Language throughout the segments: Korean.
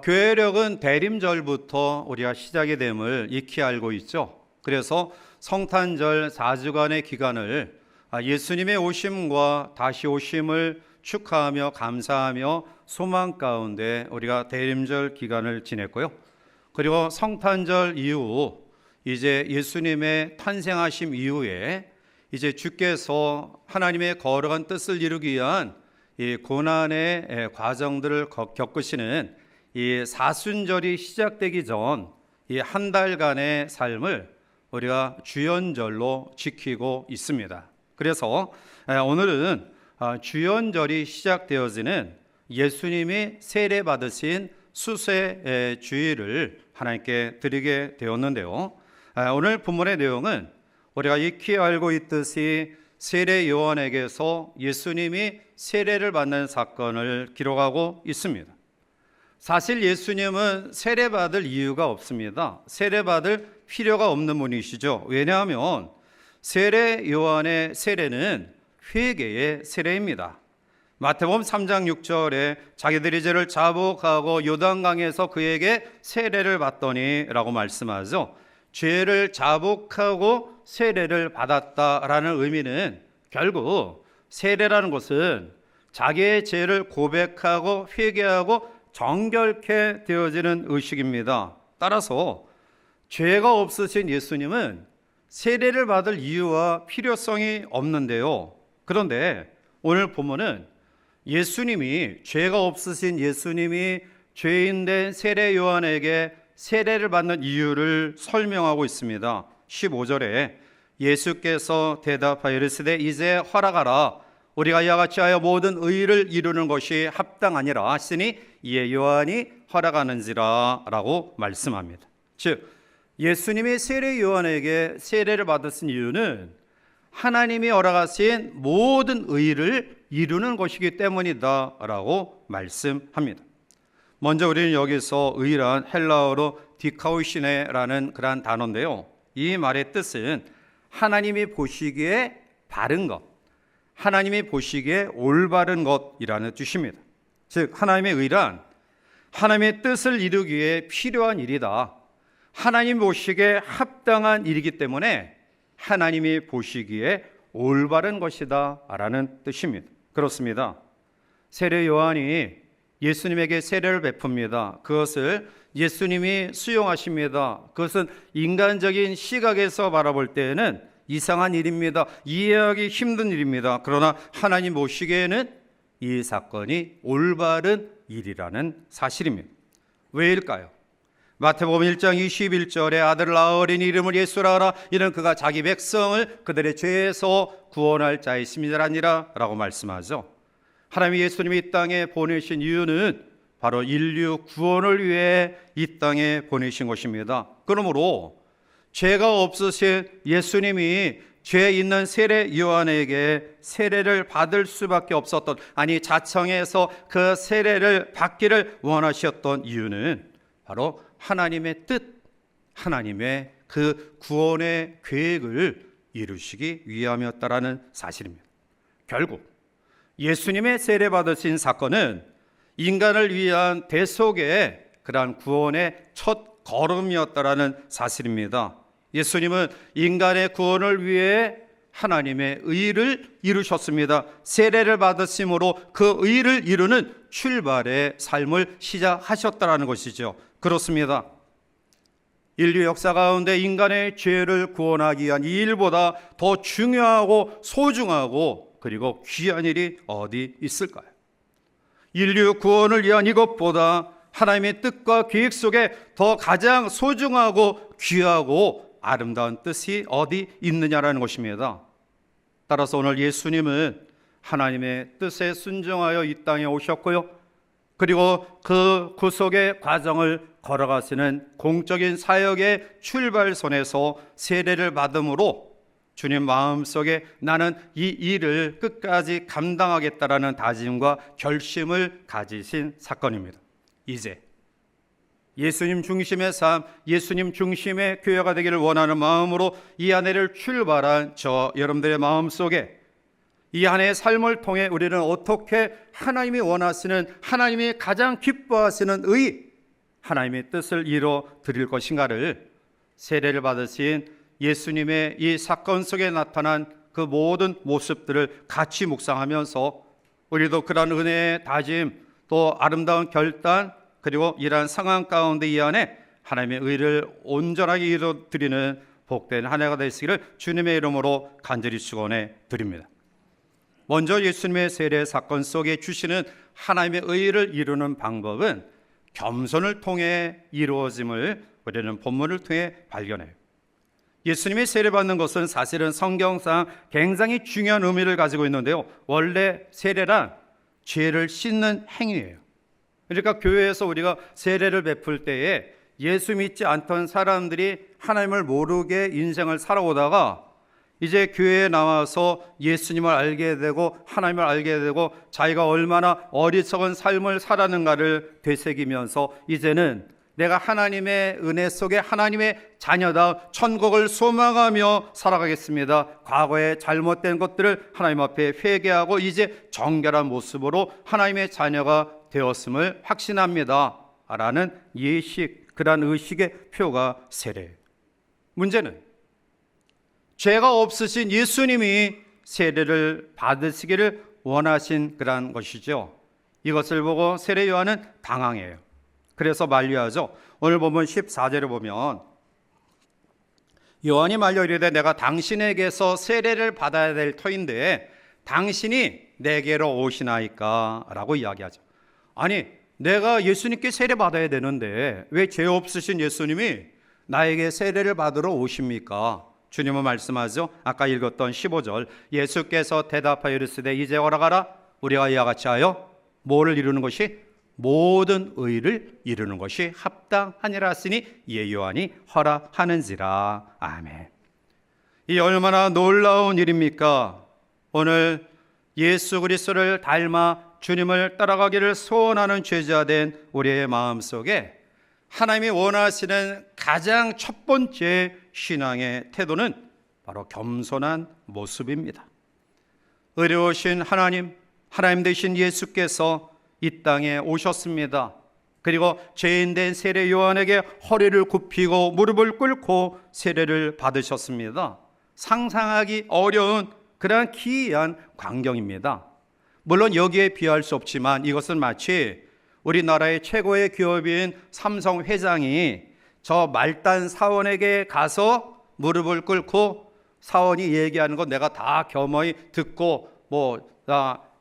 교회력은 대림절부터 우리가 시작이 됨을 익히 알고 있죠. 그래서 성탄절 4주간의 기간을 예수님의 오심과 다시 오심을 축하하며 감사하며 소망 가운데 우리가 대림절 기간을 지냈고요. 그리고 성탄절 이후 이제 예수님의 탄생하심 이후에 이제 주께서 하나님의 거룩한 뜻을 이루기 위한 이 고난의 과정들을 겪으시는 이 사순절이 시작되기 전 이 한 달간의 삶을 우리가 주연절로 지키고 있습니다. 그래서 오늘은 주연절이 시작되어지는 예수님이 세례 받으신 수세 주일을 하나님께 드리게 되었는데요. 오늘 본문의 내용은 우리가 익히 알고 있듯이 세례 요한에게서 예수님이 세례를 받는 사건을 기록하고 있습니다. 사실 예수님은 세례받을 이유가 없습니다. 세례받을 필요가 없는 분이시죠. 왜냐하면 세례 요한의 세례는 회개의 세례입니다. 마태복음 3장 6절에 자기들이 죄를 자복하고 요단강에서 그에게 세례를 받더니 라고 말씀하죠. 죄를 자복하고 세례를 받았다라는 의미는 결국 세례라는 것은 자기의 죄를 고백하고 회개하고 정결케 되어지는 의식입니다. 따라서 죄가 없으신 예수님은 세례를 받을 이유와 필요성이 없는데요. 그런데 오늘 본문은 예수님이 죄가 없으신 예수님이 죄인된 세례 요한에게 세례를 받는 이유를 설명하고 있습니다. 15절에 예수께서 대답하여 이르시되 이제 허락하라. 우리가 이와 같이 하여 모든 의를 이루는 것이 합당하니라 하시니 이에 요한이 허락하는지라 라고 말씀합니다. 즉 예수님이 세례 요한에게 세례를 받으신 이유는 하나님이 허락하신 모든 의를 이루는 것이기 때문이다 라고 말씀합니다. 먼저 우리는 여기서 의란 헬라어로 디카오시네라는 그러한 단어인데요. 이 말의 뜻은 하나님이 보시기에 바른 것, 하나님이 보시기에 올바른 것이라는 뜻입니다. 즉 하나님의 의란 하나님의 뜻을 이루기 위해 필요한 일이다. 하나님 보시기에 합당한 일이기 때문에 하나님이 보시기에 올바른 것이다 라는 뜻입니다. 그렇습니다. 세례 요한이 예수님에게 세례를 베풉니다. 그것을 예수님이 수용하십니다. 그것은 인간적인 시각에서 바라볼 때에는 이상한 일입니다. 이해하기 힘든 일입니다. 그러나 하나님 보시기에는 이 사건이 올바른 일이라는 사실입니다. 왜일까요? 마태복음 1장 21절에 아들을 낳으리니 이름을 예수라 하라. 이는 그가 자기 백성을 그들의 죄에서 구원할 자이심이라니라 라고 말씀하죠. 하나님이 예수님이 이 땅에 보내신 이유는 바로 인류 구원을 위해 이 땅에 보내신 것입니다. 그러므로 죄가 없으신 예수님이 죄 있는 세례 요한에게 세례를 받을 수밖에 없었던, 아니 자청해서 그 세례를 받기를 원하셨던 이유는 바로 하나님의 뜻, 하나님의 그 구원의 계획을 이루시기 위함이었다라는 사실입니다. 결국 예수님의 세례 받으신 사건은 인간을 위한 대속의 그러한 구원의 첫 걸음이었다라는 사실입니다. 예수님은 인간의 구원을 위해 하나님의 의를 이루셨습니다. 세례를 받으심으로 그 의를 이루는 출발의 삶을 시작하셨다라는 것이죠. 그렇습니다. 인류 역사 가운데 인간의 죄를 구원하기 위한 이 일보다 더 중요하고 소중하고 그리고 귀한 일이 어디 있을까요? 인류 구원을 위한 이것보다 하나님의 뜻과 계획 속에 더 가장 소중하고 귀하고 아름다운 뜻이 어디 있느냐라는 것입니다. 따라서 오늘 예수님은 하나님의 뜻에 순종하여 이 땅에 오셨고요. 그리고 그 구속의 과정을 걸어가시는 공적인 사역의 출발선에서 세례를 받음으로 주님 마음속에 나는 이 일을 끝까지 감당하겠다라는 다짐과 결심을 가지신 사건입니다. 이제 예수님 중심의 삶, 예수님 중심의 교회가 되기를 원하는 마음으로 이 한 해를 출발한 저 여러분들의 마음속에 이 한 해의 삶을 통해 우리는 어떻게 하나님이 원하시는, 하나님이 가장 기뻐하시는 하나님의 뜻을 이뤄 드릴 것인가를 세례를 받으신 예수님의 이 사건 속에 나타난 그 모든 모습들을 같이 묵상하면서 우리도 그런 은혜의 다짐, 또 아름다운 결단, 그리고 이러한 상황 가운데 이 안에 하나님의 의를 온전하게 이루어드리는 복된 한 해가 되시기를 주님의 이름으로 간절히 축원해 드립니다. 먼저 예수님의 세례 사건 속에 주시는 하나님의 의를 이루는 방법은 겸손을 통해 이루어짐을 우리는 본문을 통해 발견해요. 예수님이 세례받는 것은 사실은 성경상 굉장히 중요한 의미를 가지고 있는데요, 원래 세례란 죄를 씻는 행위예요. 그러니까 교회에서 우리가 세례를 베풀 때에 예수 믿지 않던 사람들이 하나님을 모르게 인생을 살아오다가 이제 교회에 나와서 예수님을 알게 되고 하나님을 알게 되고 자기가 얼마나 어리석은 삶을 살았는가를 되새기면서 이제는 내가 하나님의 은혜 속에 하나님의 자녀다, 천국을 소망하며 살아가겠습니다. 과거의 잘못된 것들을 하나님 앞에 회개하고 이제 정결한 모습으로 하나님의 자녀가 되었음을 확신합니다 라는 예식, 그러한 의식의 표가 세례. 문제는 죄가 없으신 예수님이 세례를 받으시기를 원하신 그러한 것이죠. 이것을 보고 세례 요한은 당황해요. 그래서 만류하죠. 오늘 보면 14절에 보면 요한이 말려 이르되 내가 당신에게서 세례를 받아야 될 터인데 당신이 내게로 오시나이까 라고 이야기하죠. 아니, 내가 예수님께 세례 받아야 되는데 왜 죄 없으신 예수님이 나에게 세례를 받으러 오십니까? 주님은 말씀하죠. 아까 읽었던 15절, 예수께서 대답하여 이르시되 이제 오라가라. 우리가 이와 같이 하여 뭐를 이루는 것이? 모든 의를 이루는 것이 합당하니라 하시니 이에 요한이 허락하는지라. 아멘. 이 얼마나 놀라운 일입니까? 오늘 예수 그리스도를 닮아 주님을 따라가기를 소원하는 죄자된 우리의 마음속에 하나님이 원하시는 가장 첫 번째 신앙의 태도는 바로 겸손한 모습입니다. 의로우신 하나님 되신 예수께서 이 땅에 오셨습니다. 그리고 죄인된 세례 요한에게 허리를 굽히고 무릎을 꿇고 세례를 받으셨습니다. 상상하기 어려운 그러한 기이한 광경입니다. 물론 여기에 비할 수 없지만 이것은 마치 우리나라의 최고의 기업인 삼성 회장이 저 말단 사원에게 가서 무릎을 꿇고 사원이 얘기하는 거 내가 다 겸허히 듣고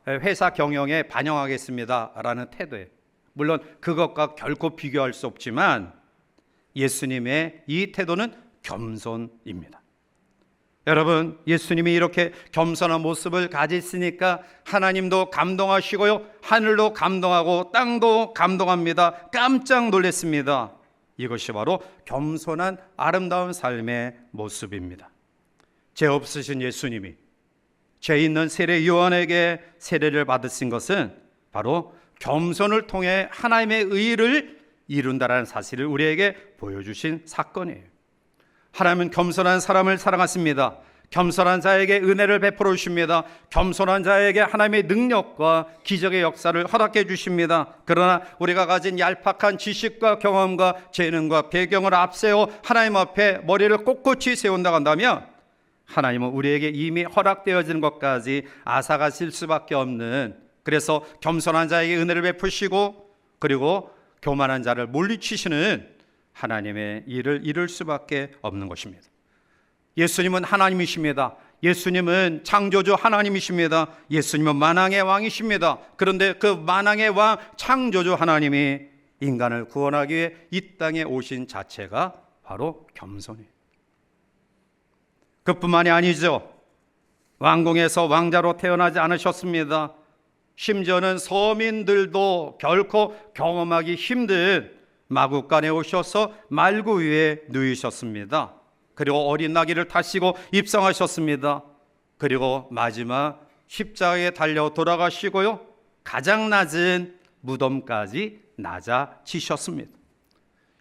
회사 경영에 반영하겠습니다 라는 태도예요. 물론 그것과 결코 비교할 수 없지만 예수님의 이 태도는 겸손입니다. 여러분, 예수님이 이렇게 겸손한 모습을 가지시니까 하나님도 감동하시고요, 하늘도 감동하고 땅도 감동합니다. 깜짝 놀랐습니다. 이것이 바로 겸손한 아름다운 삶의 모습입니다. 죄 없으신 예수님이 죄 있는 세례 요한에게 세례를 받으신 것은 바로 겸손을 통해 하나님의 의를 이룬다라는 사실을 우리에게 보여주신 사건이에요. 하나님은 겸손한 사람을 사랑하십니다. 겸손한 자에게 은혜를 베풀어 주십니다. 겸손한 자에게 하나님의 능력과 기적의 역사를 허락해 주십니다. 그러나 우리가 가진 얄팍한 지식과 경험과 재능과 배경을 앞세워 하나님 앞에 머리를 꼿꼿이 세운다고 한다면 하나님은 우리에게 이미 허락되어진 것까지 앗아가실 수밖에 없는, 그래서 겸손한 자에게 은혜를 베푸시고 그리고 교만한 자를 물리치시는 하나님의 일을 이룰 수밖에 없는 것입니다. 예수님은 하나님이십니다. 예수님은 창조주 하나님이십니다. 예수님은 만왕의 왕이십니다. 그런데 그 만왕의 왕 창조주 하나님이 인간을 구원하기 위해 이 땅에 오신 자체가 바로 겸손이에요. 그뿐만이 아니죠. 왕궁에서 왕자로 태어나지 않으셨습니다. 심지어는 서민들도 결코 경험하기 힘든 마국간에 오셔서 말구 위에 누이셨습니다. 그리고 어린 나귀를 타시고 입성하셨습니다. 그리고 마지막 십자가에 달려 돌아가시고요, 가장 낮은 무덤까지 낮아지셨습니다.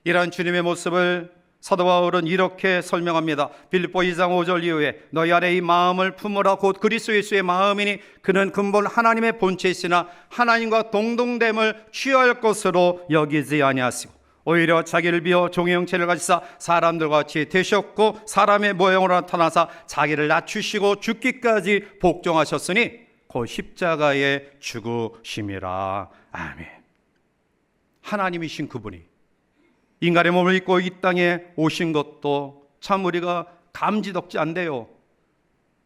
이러한 주님의 모습을 사도 바울은 이렇게 설명합니다. 빌립보 2장 5절 이후에 너희 안에 이 마음을 품으라 곧 그리스도 예수의 마음이니 그는 근본 하나님의 본체이시나 하나님과 동등됨을 취할 것으로 여기지 아니하시고 오히려 자기를 비워 종의 형체를 가지사 사람들과 같이 되셨고 사람의 모형으로 나타나사 자기를 낮추시고 죽기까지 복종하셨으니 곧 십자가에 죽으심이라. 아멘. 하나님이신 그분이 인간의 몸을 입고 이 땅에 오신 것도 참 우리가 감지덕지 않대요.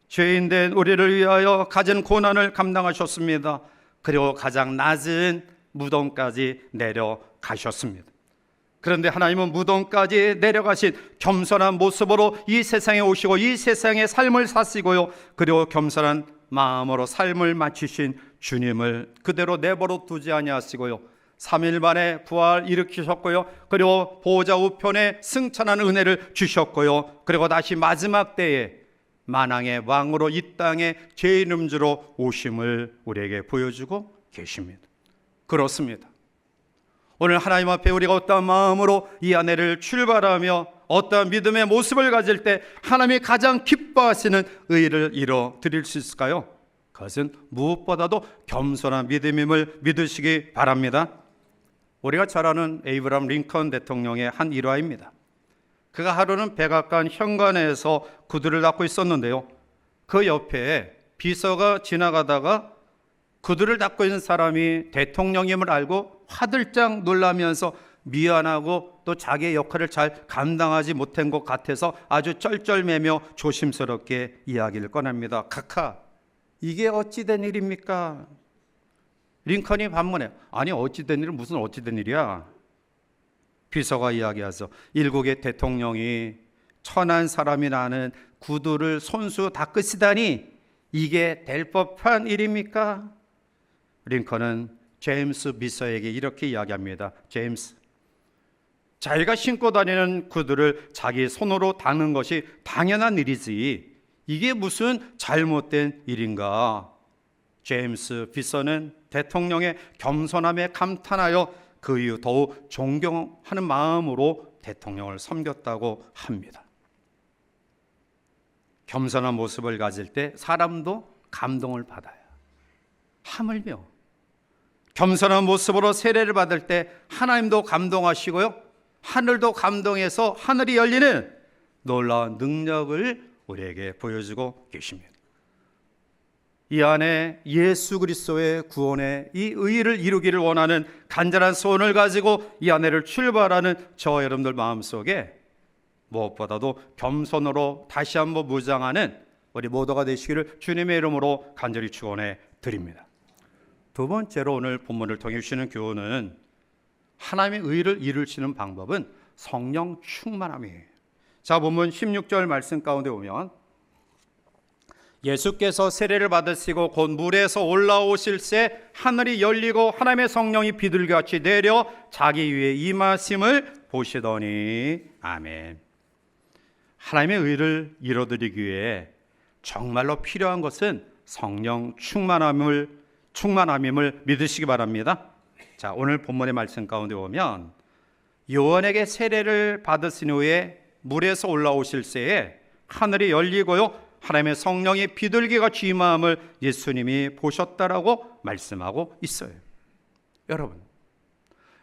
죄인된 우리를 위하여 가진 고난을 감당하셨습니다. 그리고 가장 낮은 무덤까지 내려가셨습니다. 그런데 하나님은 무덤까지 내려가신 겸손한 모습으로 이 세상에 오시고 이 세상의 삶을 사시고요, 그리고 겸손한 마음으로 삶을 마치신 주님을 그대로 내버려 두지 아니하시고요, 3일 만에 부활 일으키셨고요, 그리고 보호자 우편에 승천한 은혜를 주셨고요, 그리고 다시 마지막 때에 만왕의 왕으로 이 땅에 죄인 음주로 오심을 우리에게 보여주고 계십니다. 그렇습니다. 오늘 하나님 앞에 우리가 어떠한 마음으로 이 한 해를 출발하며 어떠한 믿음의 모습을 가질 때 하나님이 가장 기뻐하시는 의를 이뤄 드릴 수 있을까요? 그것은 무엇보다도 겸손한 믿음임을 믿으시기 바랍니다. 우리가 잘 아는 에이브람 링컨 대통령의 한 일화입니다. 그가 하루는 백악관 현관에서 구두를 닦고 있었는데요, 그 옆에 비서가 지나가다가 구두를 닦고 있는 사람이 대통령임을 알고 화들짝 놀라면서 미안하고 또 자기의 역할을 잘 감당하지 못한 것 같아서 아주 쩔쩔매며 조심스럽게 이야기를 꺼냅니다. 카카, 이게 어찌된 일입니까? 링컨이 반문해. 아니, 어찌된 일은 무슨 어찌된 일이야? 비서가 이야기하죠. 일국의 대통령이 천한 사람이 나는 구두를 손수 닦으시다니 이게 될 법한 일입니까? 링컨은 제임스 비서에게 이렇게 이야기합니다. 제임스, 자기가 신고 다니는 구두를 자기 손으로 닦는 것이 당연한 일이지 이게 무슨 잘못된 일인가? 제임스 비서는 대통령의 겸손함에 감탄하여 그 이후 더욱 존경하는 마음으로 대통령을 섬겼다고 합니다. 겸손한 모습을 가질 때 사람도 감동을 받아요. 하물며 겸손한 모습으로 세례를 받을 때 하나님도 감동하시고요, 하늘도 감동해서 하늘이 열리는 놀라운 능력을 우리에게 보여주고 계십니다. 이 안에 예수 그리스도의 구원의 이 의의를 이루기를 원하는 간절한 소원을 가지고 이 한 해를 출발하는 저와 여러분들 마음속에 무엇보다도 겸손으로 다시 한번 무장하는 우리 모두가 되시기를 주님의 이름으로 간절히 축원해 드립니다. 두 번째로 오늘 본문을 통해 주시는 교훈은 하나님의 의를 이루시는 방법은 성령 충만함이에요. 자, 본문 16절 말씀 가운데 보면 예수께서 세례를 받으시고 곧 물에서 올라오실새 하늘이 열리고 하나님의 성령이 비둘기같이 내려 자기 위에 임하심을 보시더니. 아멘. 하나님의 의를 이루어드리기 위해 정말로 필요한 것은 성령 충만함임을 믿으시기 바랍니다. 자, 오늘 본문의 말씀 가운데 보면 요한에게 세례를 받으신 후에 물에서 올라오실 새에 하늘이 열리고요, 하나님의 성령이 비둘기같이 임함을 예수님이 보셨다라고 말씀하고 있어요. 여러분,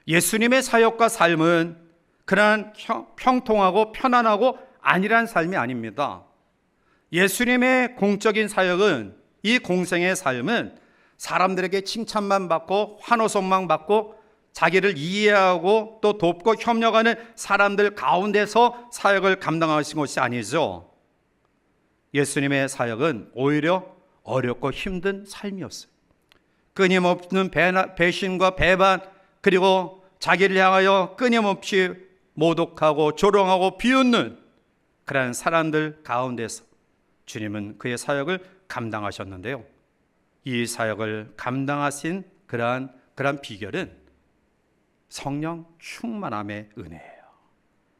예수님의 사역과 삶은 그냥 평통하고 편안하고 안일한 삶이 아닙니다. 예수님의 공적인 사역은, 이 공생의 삶은 사람들에게 칭찬만 받고 환호성만 받고 자기를 이해하고 또 돕고 협력하는 사람들 가운데서 사역을 감당하신 것이 아니죠. 예수님의 사역은 오히려 어렵고 힘든 삶이었어요. 끊임없는 배신과 배반, 그리고 자기를 향하여 끊임없이 모독하고 조롱하고 비웃는 그런 사람들 가운데서 주님은 그의 사역을 감당하셨는데요, 이 사역을 감당하신 그러한 비결은 성령 충만함의 은혜예요.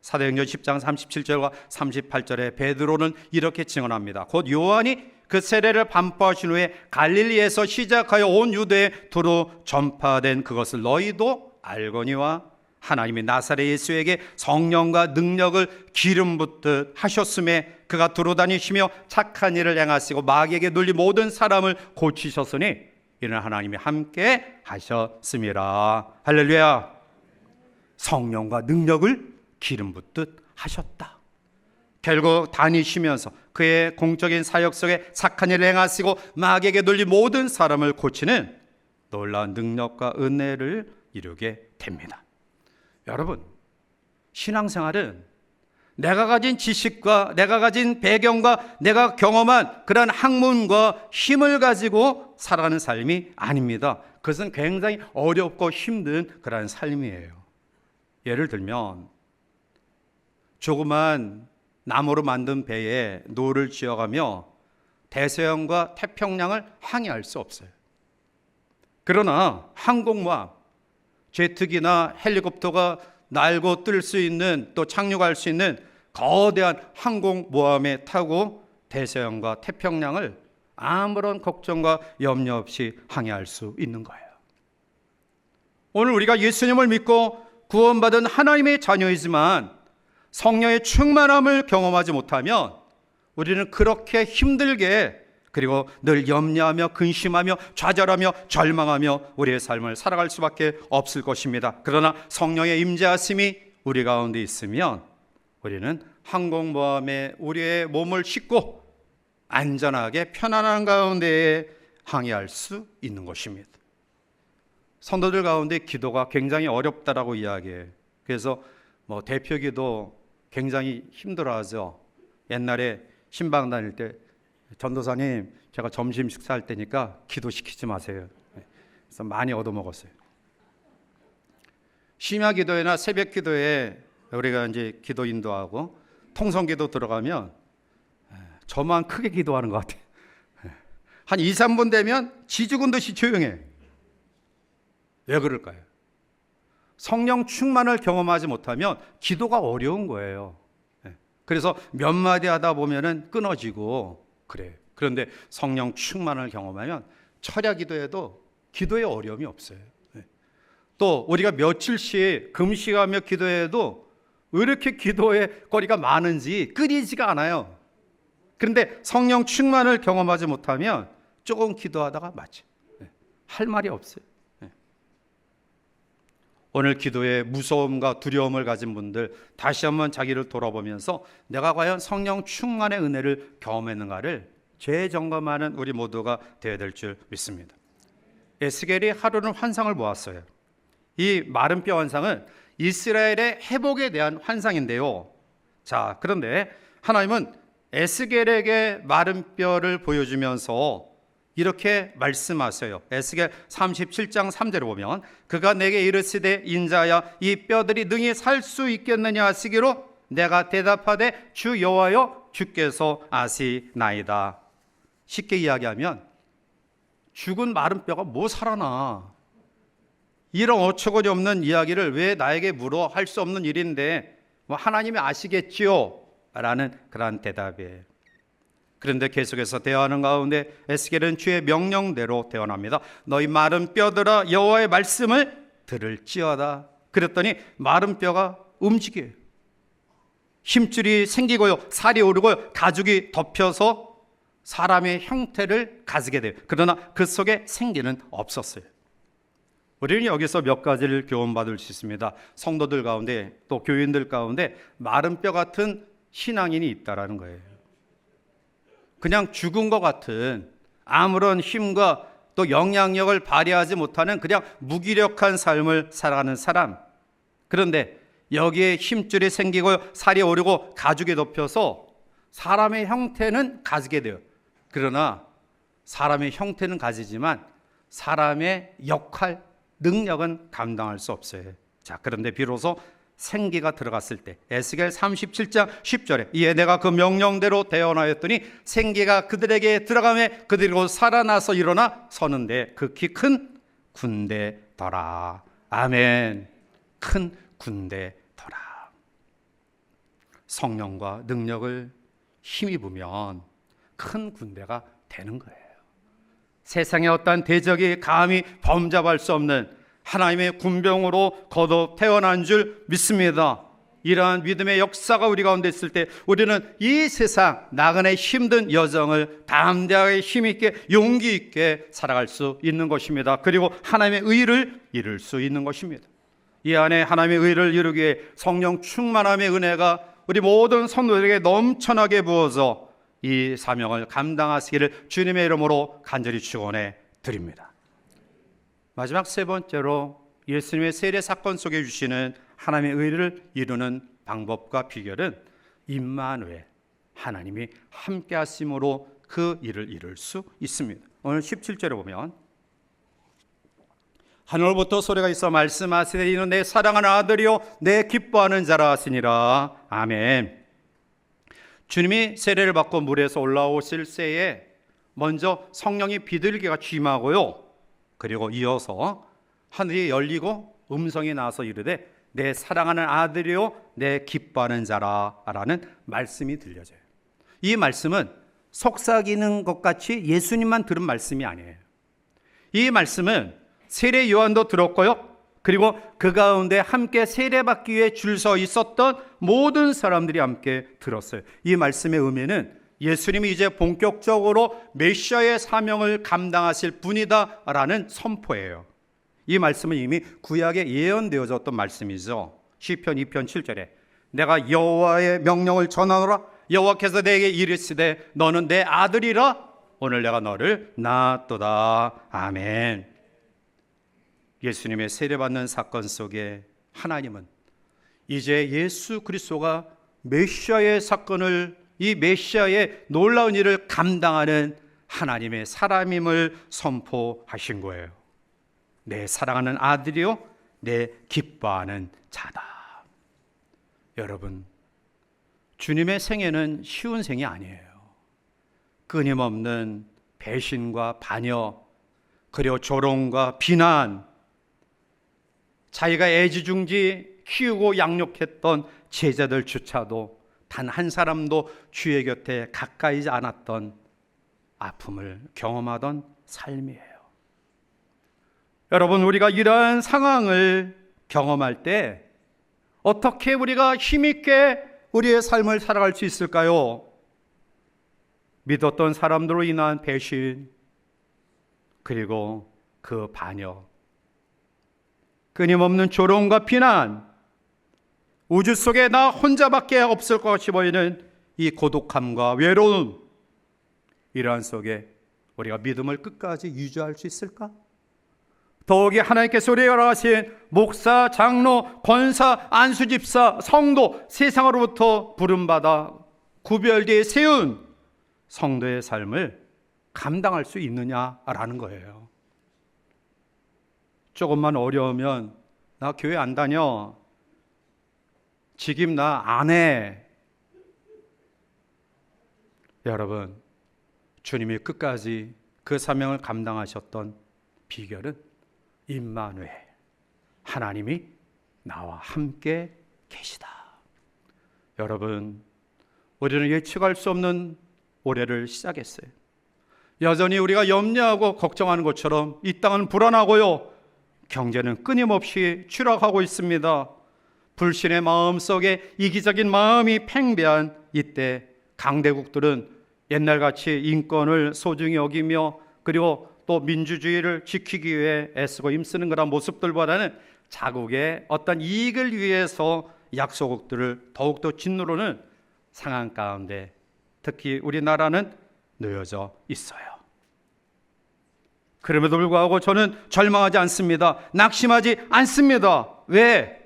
사도행전 10장 37절과 38절에 베드로는 이렇게 증언합니다. 곧 요한이 그 세례를 반포하신 후에 갈릴리에서 시작하여 온 유대에 두루 전파된 그것을 너희도 알거니와 하나님이 나사렛 예수에게 성령과 능력을 기름 붓듯 하셨음에 그가 두루다니시며 착한 일을 행하시고 마귀에게 눌린 모든 사람을 고치셨으니 이는 하나님이 함께 하셨음이라. 할렐루야. 성령과 능력을 기름 붓듯 하셨다. 결국 다니시면서 그의 공적인 사역 속에 착한 일을 행하시고 마귀에게 눌린 모든 사람을 고치는 놀라운 능력과 은혜를 이루게 됩니다. 여러분, 신앙생활은 내가 가진 지식과 내가 가진 배경과 내가 경험한 그런 학문과 힘을 가지고 살아가는 삶이 아닙니다. 그것은 굉장히 어렵고 힘든 그런 삶이에요. 예를 들면 조그만 나무로 만든 배에 노를 쥐어가며 대서양과 태평양을 항해할 수 없어요. 그러나 항공모함, 제트기나 헬리콥터가 날고 뜰 수 있는 또 착륙할 수 있는 거대한 항공모함에 타고 대서양과 태평양을 아무런 걱정과 염려 없이 항해할 수 있는 거예요. 오늘 우리가 예수님을 믿고 구원받은 하나님의 자녀이지만 성령의 충만함을 경험하지 못하면 우리는 그렇게 힘들게 그리고 늘 염려하며 근심하며 좌절하며 절망하며 우리의 삶을 살아갈 수밖에 없을 것입니다. 그러나 성령의 임재하심이 우리 가운데 있으면 우리는 항공모함에 우리의 몸을 싣고 안전하게 편안한 가운데에 항해할 수 있는 것입니다. 성도들 가운데 기도가 굉장히 어렵다라고 이야기해요. 그래서 대표기도 굉장히 힘들어하죠. 옛날에 신방 다닐 때 전도사님, 제가 점심 식사할 때니까 기도시키지 마세요. 그래서 많이 얻어먹었어요. 심야 기도회나 새벽 기도에 우리가 이제 기도 인도하고 통성 기도 들어가면 저만 크게 기도하는 것 같아요. 한 2, 3분 되면 지죽은 듯이 조용해. 왜 그럴까요? 성령 충만을 경험하지 못하면 기도가 어려운 거예요. 그래서 몇 마디 하다 보면은 끊어지고 그래요. 그런데 성령 충만을 경험하면 철야 기도에도 기도에 어려움이 없어요. 또 우리가 며칠씩 금식하며 기도해도 왜 이렇게 기도에 거리가 많은지 끊이지가 않아요. 그런데 성령 충만을 경험하지 못하면 조금 기도하다가 마치 할 말이 없어요. 오늘 기도에 무서움과 두려움을 가진 분들 다시 한번 자기를 돌아보면서 내가 과연 성령 충만의 은혜를 경험했는가를 재점검하는 우리 모두가 되어야 될 줄 믿습니다. 에스겔이 하루는 환상을 보았어요. 이 마른 뼈 환상은 이스라엘의 회복에 대한 환상인데요. 자, 그런데 하나님은 에스겔에게 마른 뼈를 보여주면서 이렇게 말씀하세요. 에스겔 37장 3절을 보면 그가 내게 이르시되 인자야 이 뼈들이 능히 살 수 있겠느냐 하시기로 내가 대답하되 주 여호와여 주께서 아시나이다. 쉽게 이야기하면 죽은 마른 뼈가 뭐 살아나. 이런 어처구니 없는 이야기를 왜 나에게 물어 할 수 없는 일인데 하나님이 아시겠지요? 라는 그런 대답이에요. 그런데 계속해서 대화하는 가운데 에스겔은 주의 명령대로 대언합니다. 너희 마른 뼈들아 여호와의 말씀을 들을지어다. 그랬더니 마른 뼈가 움직여요. 힘줄이 생기고요, 살이 오르고요, 가죽이 덮여서 사람의 형태를 가지게 돼요. 그러나 그 속에 생기는 없었어요. 우리는 여기서 몇 가지를 교훈받을 수 있습니다. 성도들 가운데 또 교인들 가운데 마른 뼈 같은 신앙인이 있다라는 거예요. 그냥 죽은 것 같은 아무런 힘과 또 영향력을 발휘하지 못하는 그냥 무기력한 삶을 살아가는 사람. 그런데 여기에 힘줄이 생기고 살이 오르고 가죽이 덮여서 사람의 형태는 가지게 돼요. 그러나 사람의 형태는 가지지만 사람의 역할, 능력은 감당할 수 없어요. 자, 그런데 비로소 생기가 들어갔을 때 에스겔 37장 10절에 이에 내가 그 명령대로 대언하였더니 생기가 그들에게 들어가매 그들이 살아나서 일어나 서는데 극히 큰 군대더라. 아멘. 큰 군대더라. 성령과 능력을 힘입으면 큰 군대가 되는 거예요. 세상에 어떠한 대적이 감히 범잡할 수 없는 하나님의 군병으로 거듭 태어난 줄 믿습니다. 이러한 믿음의 역사가 우리 가운데 있을 때 우리는 이 세상 나그네 힘든 여정을 담대하게 힘있게 용기 있게 살아갈 수 있는 것입니다. 그리고 하나님의 의를 이룰 수 있는 것입니다. 이 안에 하나님의 의를 이루기 위해 성령 충만함의 은혜가 우리 모든 성도들에게 넘쳐나게 부어서 이 사명을 감당하시기를 주님의 이름으로 간절히 축원해 드립니다. 마지막 세 번째로 예수님의 세례 사건 속에 주시는 하나님의 의를 이루는 방법과 비결은 임마누엘, 하나님이 함께 하심으로 그 일을 이룰 수 있습니다. 오늘 17절에 보면 하늘부터 소리가 있어 말씀하시되 이는 내 사랑하는 아들이요 내 기뻐하는 자라 하시니라. 아멘. 주님이 세례를 받고 물에서 올라오실 때에 먼저 성령이 비둘기가 취임하고요, 그리고 이어서 하늘이 열리고 음성이 나서 이르되 내 사랑하는 아들이요 내 기뻐하는 자라 라는 말씀이 들려져요. 이 말씀은 속삭이는 것 같이 예수님만 들은 말씀이 아니에요. 이 말씀은 세례 요한도 들었고요, 그리고 그 가운데 함께 세례받기 위해 줄 서 있었던 모든 사람들이 함께 들었어요. 이 말씀의 의미는 예수님이 이제 본격적으로 메시아의 사명을 감당하실 분이다라는 선포예요. 이 말씀은 이미 구약에 예언되어졌던 말씀이죠. 시편 2편 7절에 내가 여호와의 명령을 전하노라 여호와께서 내게 이르시되 너는 내 아들이라 오늘 내가 너를 낳았도다. 아멘. 예수님의 세례받는 사건 속에 하나님은 이제 예수 그리스도가 메시아의 사건을, 이 메시아의 놀라운 일을 감당하는 하나님의 사람임을 선포하신 거예요. 내 사랑하는 아들이요 내 기뻐하는 자다. 여러분, 주님의 생애는 쉬운 생이 아니에요. 끊임없는 배신과 반역, 그리고 조롱과 비난, 자기가 애지중지 키우고 양육했던 제자들조차도 단 한 사람도 주의 곁에 가까이 않았던 아픔을 경험하던 삶이에요. 여러분, 우리가 이러한 상황을 경험할 때 어떻게 우리가 힘있게 우리의 삶을 살아갈 수 있을까요? 믿었던 사람들로 인한 배신, 그리고 그 반역, 끊임없는 조롱과 비난, 우주 속에 나 혼자밖에 없을 것 같이 보이는 이 고독함과 외로움, 이러한 속에 우리가 믿음을 끝까지 유지할 수 있을까? 더욱이 하나님께서 우리에게 허락하신 목사, 장로, 권사, 안수집사, 성도, 세상으로부터 부름받아 구별되어 세운 성도의 삶을 감당할 수 있느냐라는 거예요. 조금만 어려우면 나 교회 안 다녀, 직임 나 안 해. 여러분, 주님이 끝까지 그 사명을 감당하셨던 비결은 임마누엘, 하나님이 나와 함께 계시다. 여러분, 우리는 예측할 수 없는 올해를 시작했어요. 여전히 우리가 염려하고 걱정하는 것처럼 이 땅은 불안하고요, 경제는 끊임없이 추락하고 있습니다. 불신의 마음 속에 이기적인 마음이 팽배한 이때 강대국들은 옛날같이 인권을 소중히 여기며 그리고 또 민주주의를 지키기 위해 애쓰고 힘쓰는 그런 모습들보다는 자국의 어떤 이익을 위해서 약소국들을 더욱더 짓누르는 상황 가운데 특히 우리나라는 놓여져 있어요. 그럼에도 불구하고 저는 절망하지 않습니다. 낙심하지 않습니다. 왜?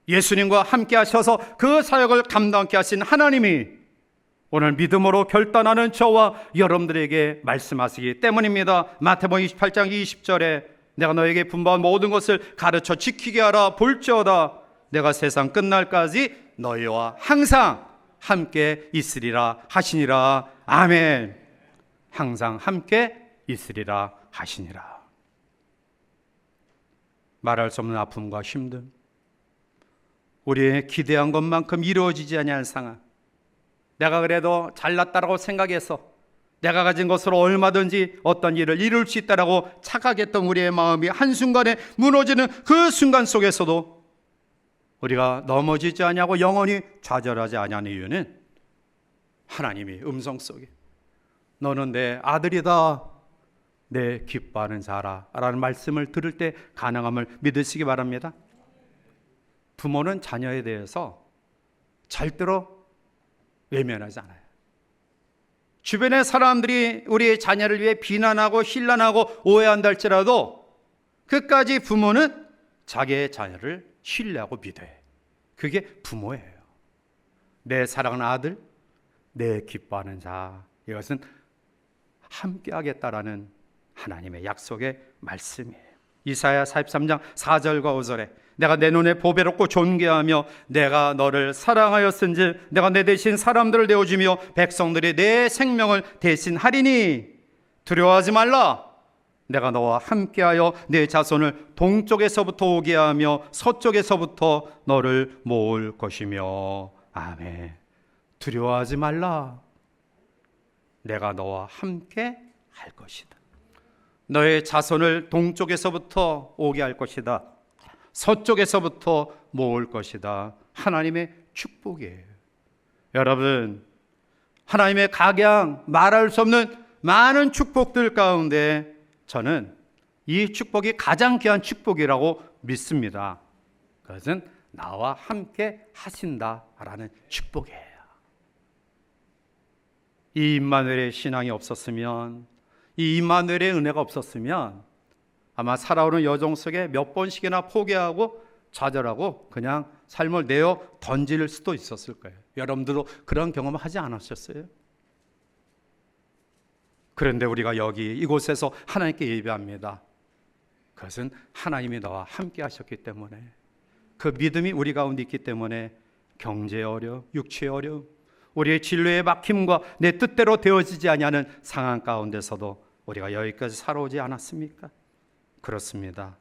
예수님과 함께 하셔서 그 사역을 감당케 하신 하나님이 오늘 믿음으로 결단하는 저와 여러분들에게 말씀하시기 때문입니다. 마태복음 28장 20절에 내가 너에게 분부한 모든 것을 가르쳐 지키게 하라. 볼지어다 내가 세상 끝날까지 너희와 항상 함께 있으리라 하시니라. 아멘. 항상 함께 있으리라 하시니라. 말할 수 없는 아픔과 힘듦, 우리의 기대한 것만큼 이루어지지 아니한 상황, 내가 그래도 잘났다라고 생각해서 내가 가진 것으로 얼마든지 어떤 일을 이룰 수 있다라고 착각했던 우리의 마음이 한순간에 무너지는 그 순간 속에서도 우리가 넘어지지 아니하고 영원히 좌절하지 아니하는 이유는 하나님이 음성 속에 너는 내 아들이다, 내 기뻐하는 자라 라는 말씀을 들을 때 가능함을 믿으시기 바랍니다. 부모는 자녀에 대해서 절대로 외면하지 않아요. 주변의 사람들이 우리 자녀를 위해 비난하고 힐난하고 오해한다 할지라도 끝까지 부모는 자기의 자녀를 신뢰하고 믿어요. 그게 부모예요. 내 사랑하는 아들, 내 기뻐하는 자, 이것은 함께 하겠다라는 하나님의 약속의 말씀이에요. 이사야 43장 4절과 5절에 내가 내 눈에 보배롭고 존귀하며 내가 너를 사랑하였은즉 내가 내 대신 사람들을 내어주며 백성들이 내 생명을 대신하리니 두려워하지 말라. 내가 너와 함께하여 내 자손을 동쪽에서부터 오게 하며 서쪽에서부터 너를 모을 것이며. 아멘. 두려워하지 말라. 내가 너와 함께 할 것이다. 너의 자손을 동쪽에서부터 오게 할 것이다. 서쪽에서부터 모을 것이다. 하나님의 축복이에요. 여러분, 하나님의 각양 말할 수 없는 많은 축복들 가운데 저는 이 축복이 가장 귀한 축복이라고 믿습니다. 그것은 나와 함께 하신다라는 축복이에요. 이 임마누엘의 신앙이 없었으면, 이 임마누엘의 은혜가 없었으면 아마 살아오는 여정 속에 몇 번씩이나 포기하고 좌절하고 그냥 삶을 내어 던질 수도 있었을 거예요. 여러분들도 그런 경험을 하지 않으셨어요? 그런데 우리가 여기 이곳에서 하나님께 예배합니다. 그것은 하나님이 나와 함께 하셨기 때문에, 그 믿음이 우리 가운데 있기 때문에 경제의 어려움, 육체의 어려움, 우리의 진로의 막힘과 내 뜻대로 되어지지 아니하는 상황 가운데서도 우리가 여기까지 살아오지 않았습니까? 그렇습니다.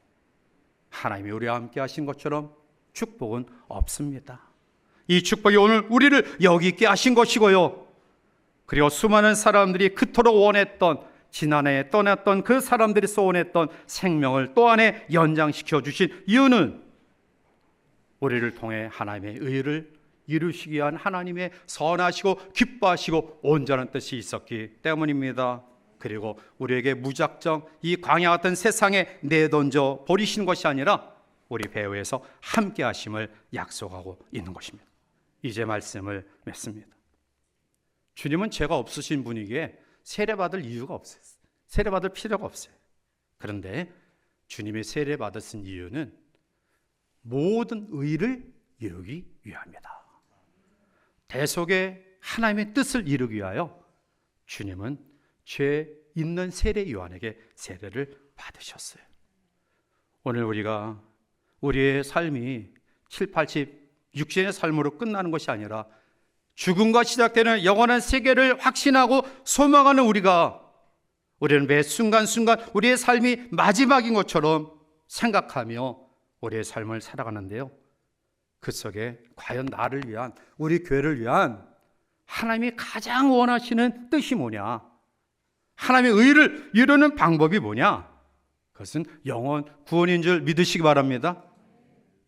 하나님이 우리와 함께 하신 것처럼 축복은 없습니다. 이 축복이 오늘 우리를 여기 있게 하신 것이고요. 그리고 수많은 사람들이 그토록 원했던, 지난해에 떠났던 그 사람들이 소원했던 생명을 또 안에 연장시켜 주신 이유는 우리를 통해 하나님의 의를 이루시기 위한 하나님의 선하시고 기뻐하시고 온전한 뜻이 있었기 때문입니다. 그리고 우리에게 무작정 이 광야 같은 세상에 내던져 버리신 것이 아니라 우리 배후에서 함께 하심을 약속하고 있는 것입니다. 이제 말씀을 맺습니다. 주님은 죄가 없으신 분이기에 세례받을 이유가 없어요. 세례받을 필요가 없어요. 그런데 주님이 세례받으신 이유는 모든 의를 이루기 위함이다. 대속의 하나님의 뜻을 이루기 위하여 주님은 죄 있는 세례 요한에게 세례를 받으셨어요. 오늘 우리가 우리의 삶이 7, 80, 육신의 삶으로 끝나는 것이 아니라 죽음과 시작되는 영원한 세계를 확신하고 소망하는 우리는 매 순간순간 우리의 삶이 마지막인 것처럼 생각하며 우리의 삶을 살아가는데요. 그 속에 과연 나를 위한, 우리 교회를 위한 하나님이 가장 원하시는 뜻이 뭐냐? 하나님의 의를 이루는 방법이 뭐냐? 그것은 영원 구원인 줄 믿으시기 바랍니다.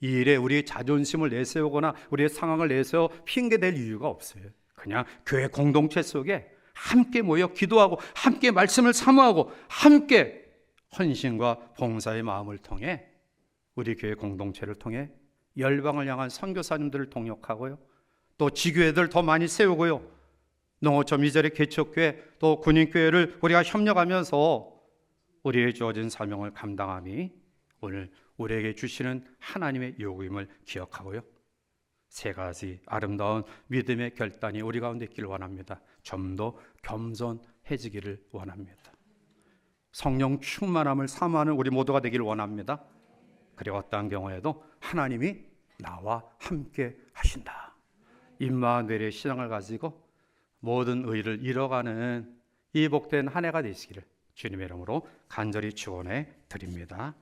이 일에 우리의 자존심을 내세우거나 우리의 상황을 내세워 핑계댈 이유가 없어요. 그냥 교회 공동체 속에 함께 모여 기도하고 함께 말씀을 사모하고 함께 헌신과 봉사의 마음을 통해 우리 교회 공동체를 통해 열방을 향한 선교사님들을 동역하고요, 또 지교회들 더 많이 세우고요, 농어촌 이절의 개척교회 또 군인교회를 우리가 협력하면서 우리의 주어진 사명을 감당함이 오늘 우리에게 주시는 하나님의 요구임을 기억하고요, 세 가지 아름다운 믿음의 결단이 우리 가운데 있기를 원합니다. 좀 더 겸손해지기를 원합니다. 성령 충만함을 사모하는 우리 모두가 되기를 원합니다. 그리고 어떠한 경우에도 하나님이 나와 함께 하신다, 임마누엘의 신앙을 가지고 모든 의를 이뤄가는 이 복된 한 해가 되시기를 주님의 이름으로 간절히 축원해 드립니다.